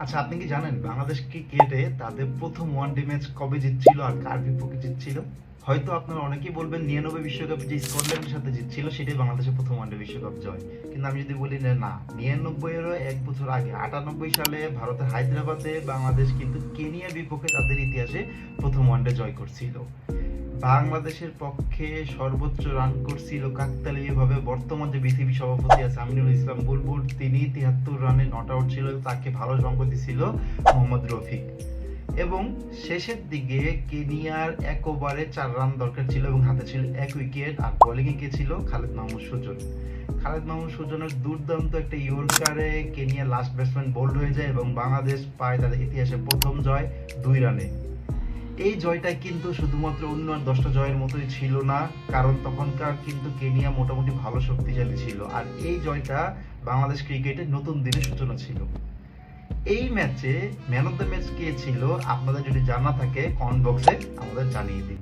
আচ্ছা, আপনি কি জানেন বাংলাদেশ ক্রিকেটে তাদের প্রথম ওয়ানডে ম্যাচ কবে জিতছিল আর কার বিপক্ষে জিতছিল? হয়তো আপনারা অনেকেই বলবেন 99 বিশ্বকাপে যে স্কটল্যান্ডের সাথে জিতছিল সেটাই বাংলাদেশের প্রথম ওয়ানডে বিশ্বকাপ জয়। কিন্তু আমি যদি বলি যে না, 99 এরও এক বছর আগে 98 সালে ভারতের হায়দ্রাবাদে বাংলাদেশ কিন্তু কেনিয়ার বিপক্ষে তাদের ইতিহাসে প্রথম ওয়ানডে জয় করছিল। বাংলাদেশের পক্ষে সর্বোচ্চ রান করছিল কাকতালীয়ভাবে বর্তমান যে বিসিবি সভাপতি আছে আমিনুল ইসলাম বুলবুল, তিনি 73 রানে নট আউট ছিল, তাকে ভালো সঙ্গ দিছিল মোহাম্মদ রফিক। এবং শেষের দিকে কেনিয়ার এক ওভারে 4 রান দরকার ছিল এবং হাতে ছিল 1 উইকেট, আর বোলিংয়ে কে ছিল? খালেদ মাহমুদ সুজন। খালেদ মাহমুদ সুজনের দুর্দান্ত একটা ইয়র্কারে কেনিয়ার লাস্ট ব্যাটসম্যান বোল্ড হয়ে যায় এবং বাংলাদেশ পায় তাদের ইতিহাসে প্রথম জয় 2 রানে। এই জয়টা কিন্তু শুধুমাত্র অন্য আর 10টা জয়ের মতোই ছিল না, কারণ তখনকার কিন্তু কেনিয়া মোটামুটি ভালো শক্তিশালী ছিল, আর এই জয়টা বাংলাদেশ ক্রিকেটের নতুন দিনের সূচনা ছিল। এই ম্যাচে ম্যান অফ দ্য ম্যাচ কে ছিল? আপনাদের যদি জানা থাকে কমেন্ট বক্সে আমাদের জানিয়ে দিন।